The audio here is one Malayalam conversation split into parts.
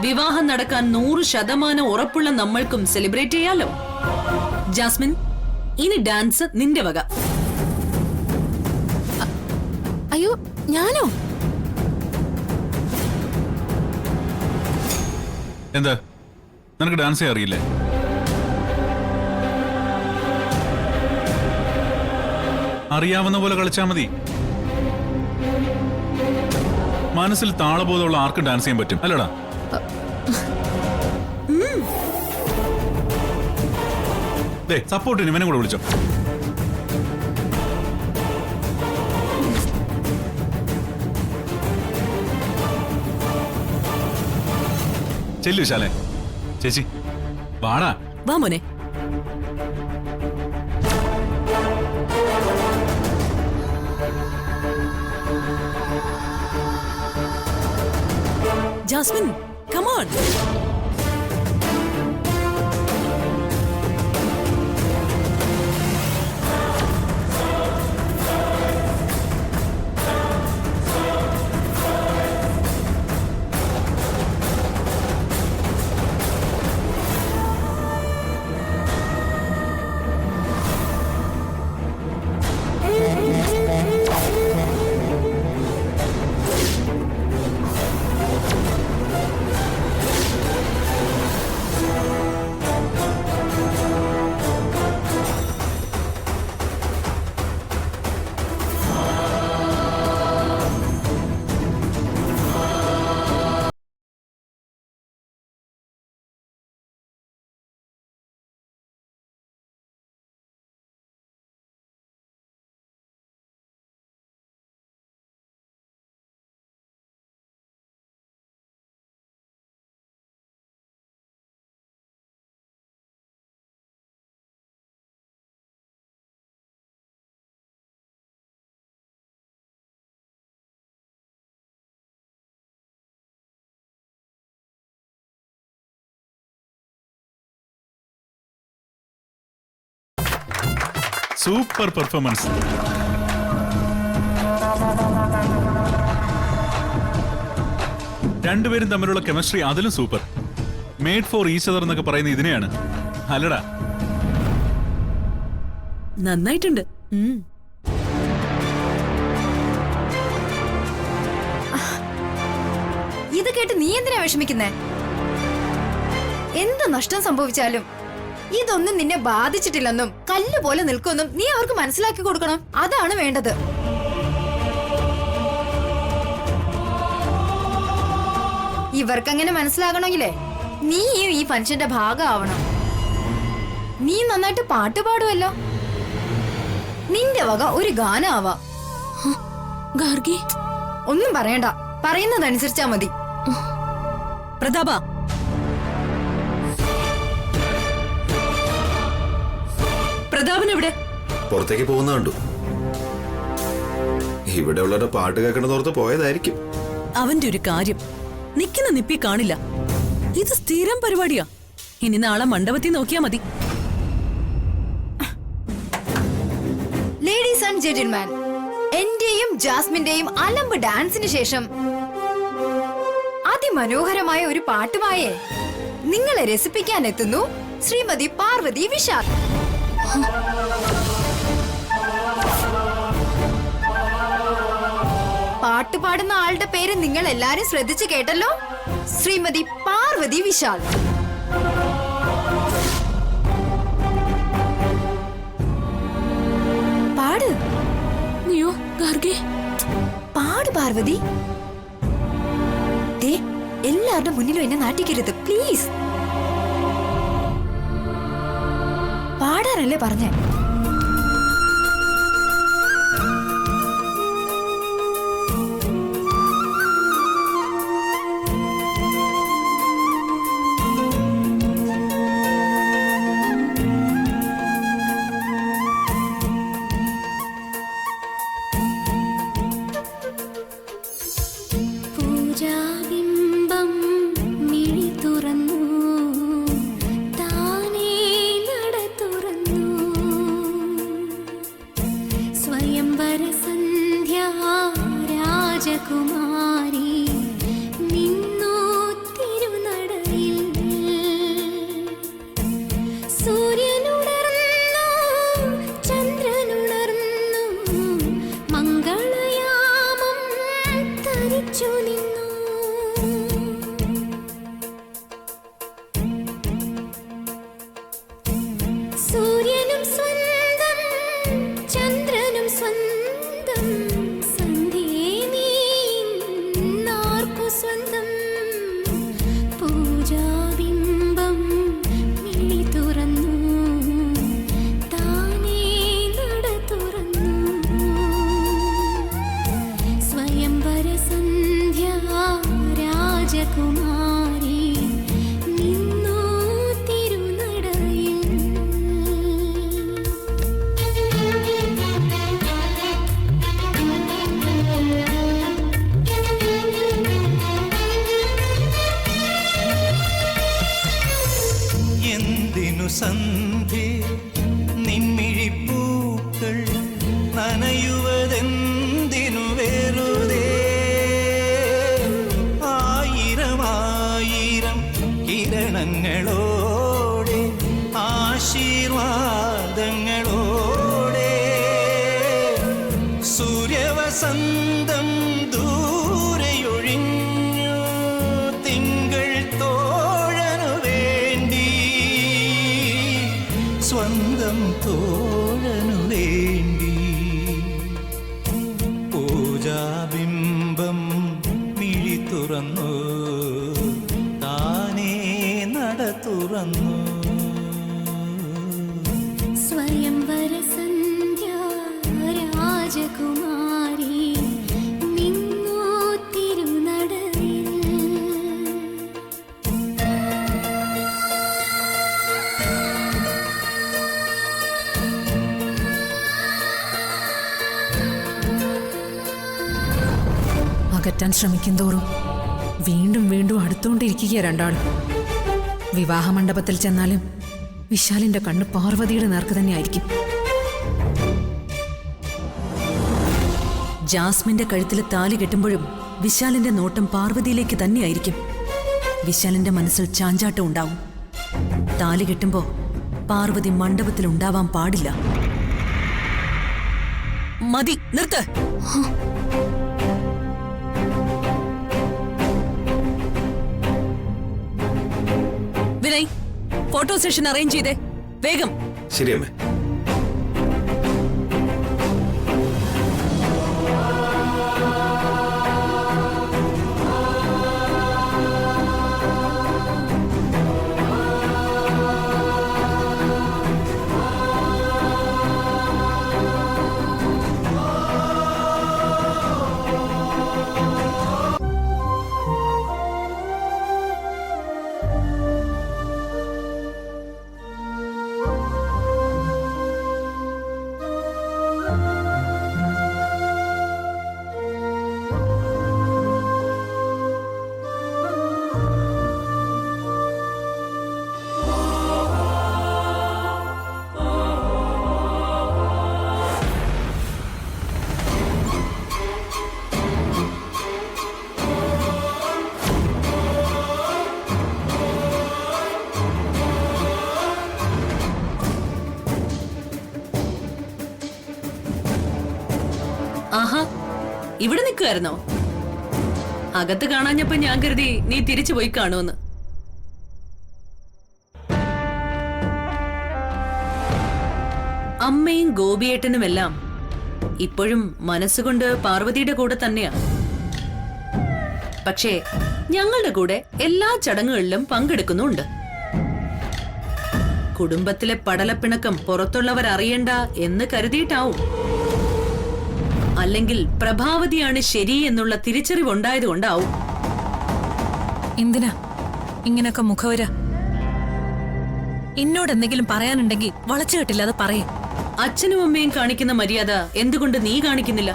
വിവാഹം നടക്കാൻ 100% ഉറപ്പുള്ള നമ്മൾക്കും സെലിബ്രേറ്റ് ചെയ്യാലോ. ജാസ്മിൻ, ഇനി ഡാൻസ് നിന്റെ വക. അയ്യോ, ഞാനോ? എന്താ, നിനക്ക് ഡാൻസേ അറിയില്ലേ? അറിയാവുന്ന പോലെ കളിച്ചാ മതി. മനസ്സിൽ താളബോധമുള്ള ആർക്കും ഡാൻസ് ചെയ്യാൻ പറ്റും, അല്ലടാ? സപ്പോർട്ടിന് ഇവനെ കൂടെ വിളിച്ചോ. ചെല്ലു വിശാലേ. ചേച്ചി വാടാ. വാ മോനെ. Jasmine, come on. Super performance. രണ്ടുപേരും തമ്മിലുള്ള കെമിസ്ട്രി അതിലും super. Made for each other എന്നൊക്കെ പറയുന്ന ഇതിനെയാണ്, അല്ലടാ? നന്നായിട്ടുണ്ട്. ഇത് കേട്ട് നീ എന്തിനാ വിഷമിക്കുന്നേ? എന്ത് നഷ്ടം സംഭവിച്ചാലും ഇതൊന്നും നിന്നെ ബാധിച്ചിട്ടില്ലെന്നും കല്ല് പോലെ നിൽക്കുമെന്നും നീ അവർക്ക് മനസ്സിലാക്കി കൊടുക്കണം. അതാണ് വേണ്ടത്. ഇവർക്കങ്ങനെ മനസ്സിലാകണമെങ്കിലേ നീയും ഈ ഫംഗ്ഷന്റെ ഭാഗമാവണം. നീ നന്നായിട്ട് പാട്ട് പാടുമല്ലോ. നിന്റെ വക ഒരു ഗാനമാവാ. ഗാർഗി, ഒന്നും പറയണ്ട, പറയുന്നതനുസരിച്ചാ മതി. പ്രതാപ, പ്രതാപൻ എവിടെ? പുറത്തേക്ക് പോകുന്ന കണ്ടു. ഇവിടെ ഉള്ളവരുടെ പാട്ട് കേൾക്കണതോർത്ത് പോയതായിരിക്കും. അവന്റെ ഒരു കാര്യം, നിക്കുന്ന നിപ്പി കാണില്ല. ഇത് സ്ഥിരം പരിപാടിയാ. ഇനി നാളെ മണ്ഡപത്തിൽ നോക്കിയാ മതി. ലേഡീസ് ആൻഡ് ജെന്റിൽമാൻ, എന്റെയും ജാസ്മിന്റെയും അലമ്പ് ഡാൻസിന് ശേഷം അതിമനോഹരമായ ഒരു പാട്ടുമായേ നിങ്ങളെ രസിപ്പിക്കാൻ എത്തുന്നു ശ്രീമതി പാർവതി വിശാൽ. പാട്ട് പാടുന്ന ആളുടെ പേര് നിങ്ങൾ എല്ലാരും ശ്രദ്ധിച്ചു കേട്ടല്ലോ. ശ്രീമതി പാർവതി വിശാൽ. പാട്. അയ്യോ ഗാർഗി, പാട് പാർവതി. എല്ലാവരുടെ മുന്നിലും എന്നെ നാട്ടിക്കരുത് പ്ലീസ്. പാടാനല്ലേ പറഞ്ഞേ? രാജകുമാരി നിന്നു തിരുനട ചരിച്ചു നിന്നു. സൂര്യനും സ്വന്തം, ചന്ദ്രനും സ്വന്തം, സന്ധ്യേ നീ ഇന്നാർക്കു സ്വന്തം. പൂജാബിംബം മിഴി തുറന്നു, താനേ നട തുറന്നു. സ്വയംവര സന്ധ്യ രാജകുമാരി നിന്നു തിരുനടയിൽ. എന്തിനു സന്ധ്യ നിൻമിഴിപ്പൂക്കൾ നനയുവതെന്തിനു വെറുതെ. ആയിരം ആയിരം കിരണങ്ങളോടെ ആശീർവാദങ്ങളോടെ സൂര്യവസന്തം ദൂരെയൊഴിഞ്ഞു തിങ്കൾ തോഴനു വേണ്ടി, സ്വന്തം തോഴനു വേണ്ടി. പൂജാബിംബം മിഴി തുറന്നു, താനേ നട തുറന്നു. സ്വയംവര സന്ധ്യ രാജകുമാരി നിന്നു തിരുനടയിൽ. അകറ്റാൻ ശ്രമിക്കുന്തോറും വീണ്ടും വീണ്ടും അടുത്തുകൊണ്ടിരിക്കുക രണ്ടാളും. വിവാഹമണ്ഡപത്തിൽ ചെന്നാലും വിശാലിന്റെ കണ്ണ് പാർവതിയുടെ നേർക്ക് തന്നെയായിരിക്കും. ജാസ്മിന്റെ കഴുത്തിൽ താലി കെട്ടുമ്പോഴും വിശാലിന്റെ നോട്ടം പാർവതിയിലേക്ക് തന്നെയായിരിക്കും. വിശാലിന്റെ മനസ്സിൽ ചാഞ്ചാട്ടം ഉണ്ടാവും. താലി കെട്ടുമ്പോ പാർവതി മണ്ഡപത്തിൽ ഉണ്ടാവാൻ പാടില്ല. മതി, നിർത്ത്. വിനയ്, ഫോട്ടോ സെഷൻ അറേഞ്ച് ചെയ്തേ, വേഗം. ശരിയമ്മേ. ആഹാ, ഇവിടെ നിൽക്കുമായിരുന്നോ? അകത്ത് കാണാഞ്ഞപ്പോ ഞാൻ കരുതി നീ തിരിച്ചു പോയി കാണുമെന്ന്. അമ്മയും ഗോപിയേട്ടനുമെല്ലാം ഇപ്പോഴും മനസ്സുകൊണ്ട് പാർവതിയുടെ കൂടെ തന്നെയാ. പക്ഷേ ഞങ്ങളുടെ കൂടെ എല്ലാ ചടങ്ങുകളിലും പങ്കെടുക്കുന്നുണ്ട്. കുടുംബത്തിലെ പടലപ്പിണക്കം പുറത്തുള്ളവർ അറിയണ്ട എന്ന് കരുതിയിട്ടാവും. അല്ലെങ്കിൽ പ്രഭാവതിയാണ് ശരി എന്നുള്ള തിരിച്ചറിവുണ്ടായതുകൊണ്ടാവും. എന്തിനാ ഇങ്ങനൊക്കെ മുഖവര? എന്നോട് എന്തെങ്കിലും പറയാനുണ്ടെങ്കിൽ വളച്ചു കെട്ടില്ലാതെ പറയേ. അച്ഛനും അമ്മയും കാണിക്കുന്ന മര്യാദ എന്തുകൊണ്ട് നീ കാണിക്കുന്നില്ല?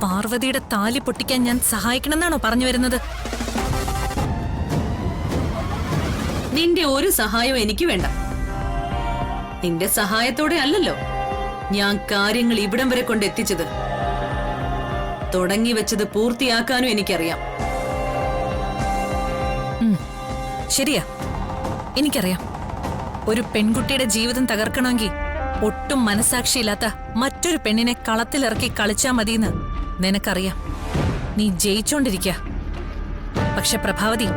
പാർവതിയുടെ താലി പൊട്ടിക്കാൻ ഞാൻ സഹായിക്കണമെന്നാണോ പറഞ്ഞു വരുന്നത്? നിന്റെ ഒരു സഹായവും എനിക്ക് വേണ്ട. നിന്റെ സഹായത്തോടെ അല്ലല്ലോ ഞാൻ കാര്യങ്ങൾ ഇവിടം വരെ കൊണ്ടെത്തിച്ചത്. തുടങ്ങി വെച്ചത് പൂർത്തിയാക്കാനും എനിക്കറിയാം. ശരിയാ, എനിക്കറിയാം. ഒരു പെൺകുട്ടിയുടെ ജീവിതം തകർക്കണമെങ്കിൽ ഒട്ടും മനസാക്ഷിയില്ലാത്ത മറ്റൊരു പെണ്ണിനെ കളത്തിലിറക്കി കളിച്ചാ മതിയെന്ന് നിനക്കറിയാം. നീ ജയിച്ചോണ്ടിരിക്ക. പക്ഷെ പ്രഭാവതി,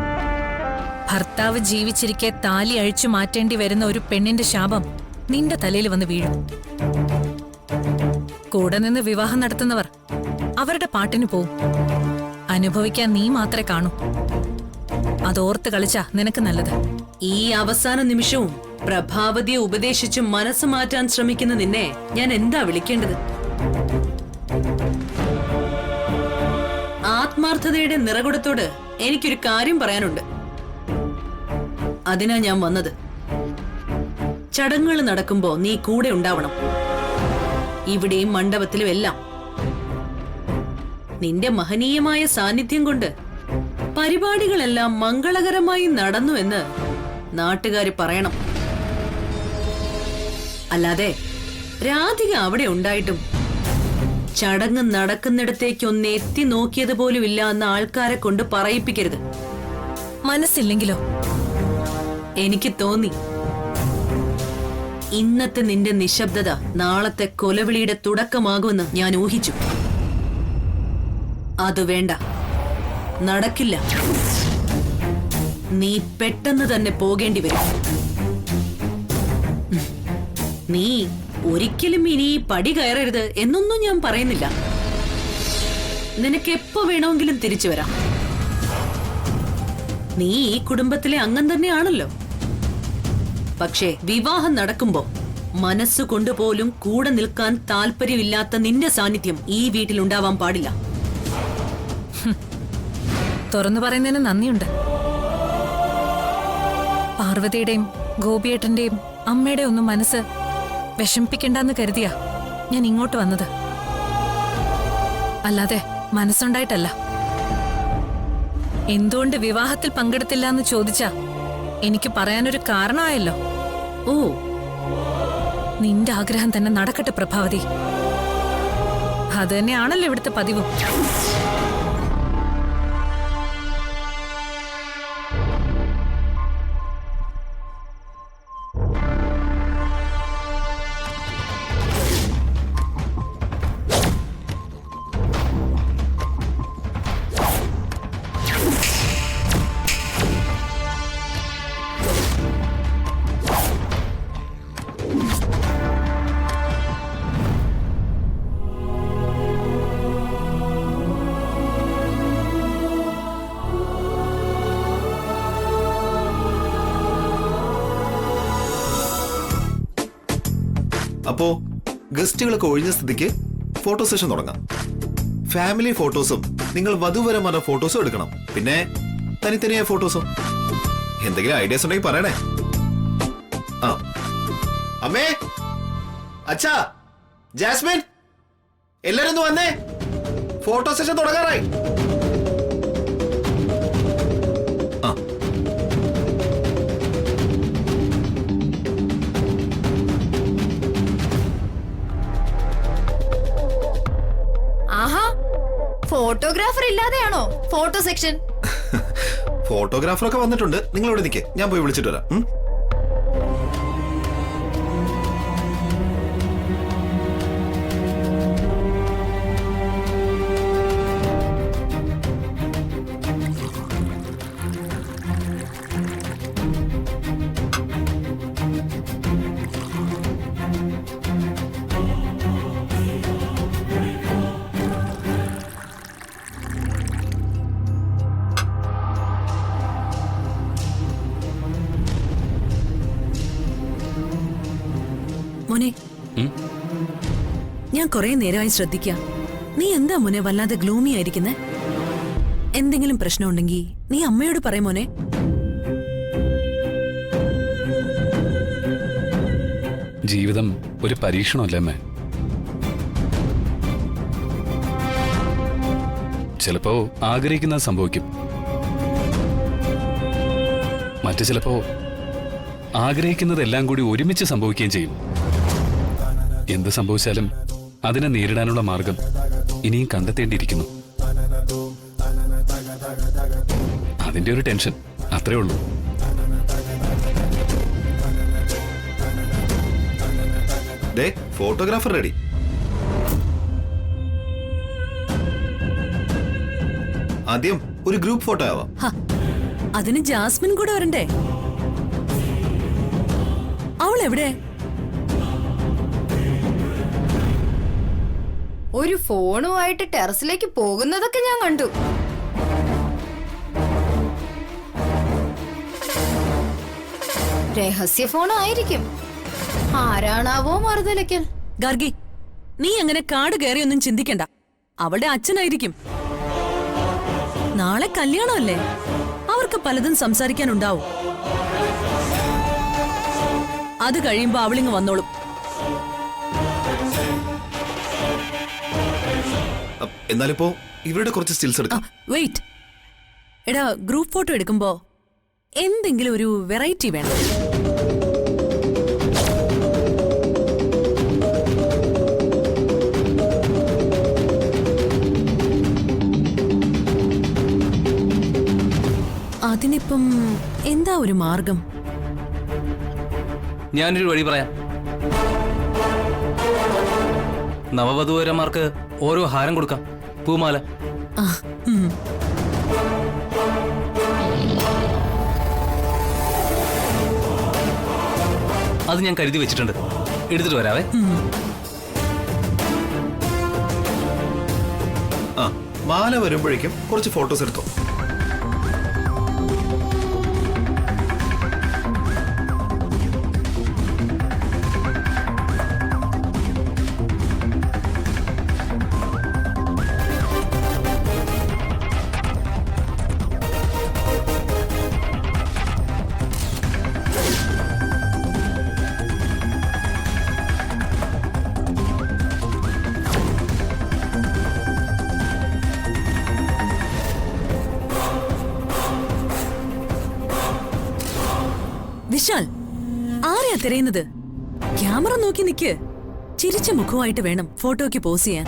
ഭർത്താവ് ജീവിച്ചിരിക്കെ താലി അഴിച്ചു മാറ്റേണ്ടി വരുന്ന ഒരു പെണ്ണിന്റെ ശാപം നിന്റെ തലയിൽ വന്ന് വീഴും. കൂടെ നിന്ന് വിവാഹം നടത്തുന്നവർ അവരുടെ പാട്ടിന് പോവും. അനുഭവിക്കാൻ നീ മാത്രമേ കാണൂ. അതോർത്ത് കളിച്ചാ നിനക്ക് നല്ലത്. ഈ അവസാന നിമിഷവും പ്രഭാവതിയെ ഉപദേശിച്ച് മനസ്സ് മാറ്റാൻ ശ്രമിക്കുന്ന നിന്നെ ഞാൻ എന്താ വിളിക്കേണ്ടത്? ആത്മാർത്ഥതയുടെ നിറകുടത്തോട് എനിക്കൊരു കാര്യം പറയാനുണ്ട്. അതിനാ ഞാൻ വന്നത്. ചടങ്ങുകൾ നടക്കുമ്പോ നീ കൂടെ ഉണ്ടാവണം, ഇവിടെയും മണ്ഡപത്തിലും എല്ലാം. നിന്റെ മഹനീയമായ സാന്നിധ്യം കൊണ്ട് പരിപാടികളെല്ലാം മംഗളകരമായി നടന്നു എന്ന് നാട്ടുകാര് പറയണം. അല്ലാതെ രാധിക അവിടെ ഉണ്ടായിട്ടും ചടങ്ങ് നടക്കുന്നിടത്തേക്കൊന്ന് എത്തി നോക്കിയതുപോലും ഇല്ല എന്ന ആൾക്കാരെ കൊണ്ട് പറയിപ്പിക്കരുത്. മനസ്സില്ലെങ്കിലോ? എനിക്ക് തോന്നി ഇന്നത്തെ നിന്റെ നിശബ്ദത നാളത്തെ കൊലവിളിയുടെ തുടക്കമാകുമെന്ന് ഞാൻ ഊഹിച്ചു. അത് വേണ്ട, നടക്കില്ല. നീ പെട്ടെന്ന് തന്നെ പോകേണ്ടി വരും. നീ ഒരിക്കലും ഇനി ഈ പടി കയറരുത് എന്നൊന്നും ഞാൻ പറയുന്നില്ല. നിനക്ക് എപ്പോ വേണമെങ്കിലും തിരിച്ചു വരാം. നീ ഈ കുടുംബത്തിലെ അംഗം തന്നെയാണല്ലോ. പക്ഷേ വിവാഹം നടക്കുമ്പോ മനസ്സുകൊണ്ടുപോലും കൂടെ നിൽക്കാൻ താല്പര്യമില്ലാത്ത നിന്റെ സാന്നിധ്യം ഈ വീട്ടിലുണ്ടാവാൻ പാടില്ല. തുറന്നു പറയുന്നതിന് നന്ദിയുണ്ട്. പാർവതിയുടെയും ഗോപിയേട്ടന്റെയും അമ്മയുടെ ഒന്നും മനസ്സ് വിഷമിപ്പിക്കണ്ടെന്ന് കരുതിയാ ഞാൻ ഇങ്ങോട്ട് വന്നത്. അല്ലാതെ മനസ്സുണ്ടായിട്ടല്ല. എന്തുകൊണ്ട് വിവാഹത്തിൽ പങ്കെടുത്തില്ല എന്ന് ചോദിച്ചാ എനിക്ക് പറയാനൊരു കാരണമായല്ലോ. ഓ, നിന്റെ ആഗ്രഹം തന്നെ നടക്കട്ടെ പ്രഭാവതി. അത് തന്നെയാണല്ലോ ഇവിടുത്തെ പതിവും. അപ്പോ ഗസ്റ്റുകളൊക്കെ ഒഴിഞ്ഞ സ്ഥിതിക്ക് ഫോട്ടോ സെഷൻ തുടങ്ങാം. ഫാമിലി ഫോട്ടോസും നിങ്ങൾ വധുവരമായ ഫോട്ടോസും എടുക്കണം. പിന്നെ തനിത്തനിയായ ഫോട്ടോസും. എന്തെങ്കിലും ഐഡിയാസ് ഉണ്ടെങ്കിൽ പറയണേ. ആ അമ്മേ, അച്ഛാ, ജാസ്മിൻ, എല്ലാരും ഒന്ന് വന്നേ. ഫോട്ടോ സെഷൻ തുടങ്ങാറായി. ആ ആഹാ, ഫോട്ടോഗ്രാഫർ ഇല്ലാതെയാണോ ഫോട്ടോ സെക്ഷൻ? ഫോട്ടോഗ്രാഫറൊക്കെ വന്നിട്ടുണ്ട്. നിങ്ങൾ ഇവിടെ നിൽക്കേ, ഞാൻ പോയി വിളിച്ചിട്ട് വരാം. മോനെ, ഞാൻ കുറെ നേരമായി ശ്രദ്ധിക്കാം. നീ എന്താ മോനെ വല്ലാതെ ഗ്ലൂമി ആയിരിക്കുന്നേ? എന്തെങ്കിലും പ്രശ്നമുണ്ടെങ്കിൽ നീ അമ്മയോട് പറയും മോനെ. ജീവിതം ഒരു പരീക്ഷണമല്ലേ അമ്മേ? ചിലപ്പോ ആഗ്രഹിക്കുന്നത് സംഭവിക്കും, മറ്റു ചിലപ്പോ ആഗ്രഹിക്കുന്നതെല്ലാം കൂടി ഒരുമിച്ച് സംഭവിക്കുകയും ചെയ്യും. എന്ത് സംഭവിച്ചാലും അതിനെ നേരിടാനുള്ള മാർഗം ഇനിയും കണ്ടെത്തേണ്ടിയിരിക്കുന്നു. അതിന്റെ ഒരു ടെൻഷൻ, അത്രേ ഉള്ളൂ. Photographer ready. ആദ്യം ഒരു ഗ്രൂപ്പ് ഫോട്ടോ ആവാം. ഹ, അതിന് ജാസ്മിൻ കൂടെ വരണ്ടേ? അവൾ എവിടെ? ഒരു ഫോണുമായിട്ട് ടെറസിലേക്ക് പോകുന്നതൊക്കെ ഞാൻ കണ്ടു. രഹസ്യ ഫോൺ ആയിരിക്കും. ആരാണാവോ മറുതലയ്ക്കൽ? ഗാർഗി, നീ അങ്ങനെ കാട് കയറിയൊന്നും ചിന്തിക്കണ്ട. അവളുടെ അച്ഛനായിരിക്കും. നാളെ കല്യാണമല്ലേ, അവർക്ക് പലതും സംസാരിക്കാനുണ്ടാവും. അത് കഴിയുമ്പോ അവളിങ്ങ് വന്നോളും. എന്നാലിപ്പോ ഇവരുടെ കുറച്ച് സ്റ്റിൽസ് എടുക്കാം. വെയിറ്റ്, എടാ, ഗ്രൂപ്പ് ഫോട്ടോ എടുക്കുമ്പോ എന്തെങ്കിലും ഒരു വെറൈറ്റി വേണം. അതിനിപ്പം എന്താ ഒരു മാർഗം? ഞാനൊരു വഴി പറയാം. നവവധൂവരന്മാർക്ക് ഓരോ ഹാരം കൊടുക്കാം, പൂമാല. ആ, ഉം. അത് ഞാൻ കരുതി വെച്ചിട്ടുണ്ട്, എടുത്തിട്ട് വരാവേ. ആ, മാല വരുമ്പോഴേക്കും കുറച്ച് ഫോട്ടോസ് എടുത്തോ. വിശാൽ, ആരെയാ തിരയുന്നത്? ക്യാമറ നോക്കി നിക്ക്. ചിരിച്ച മുഖമായിട്ട് വേണം ഫോട്ടോയ്ക്ക് പോസ് ചെയ്യാൻ.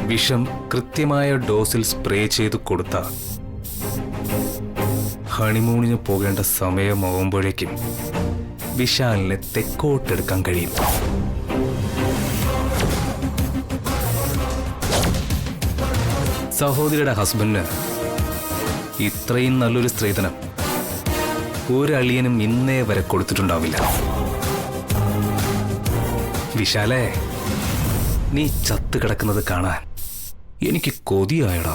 വിഷം കൃത്യമായ ഡോസിൽ സ്പ്രേ ചെയ്ത് കൊടുത്ത ഹണിമൂണിന് പോകേണ്ട സമയമാവുമ്പോഴേക്കും വിശാലിനെ തെക്കോട്ടെടുക്കാൻ കഴിയും. സഹോദരിയുടെ ഹസ്ബൻഡിന് ഇത്രയും നല്ലൊരു സ്ത്രീധനം ഒരളിയനും ഇന്നേ വരെ കൊടുത്തിട്ടുണ്ടാവില്ല. വിശാലേ, നീ ചത്തു കിടക്കുന്നത് കാണാൻ എനിക്ക് കൊതിയായടാ.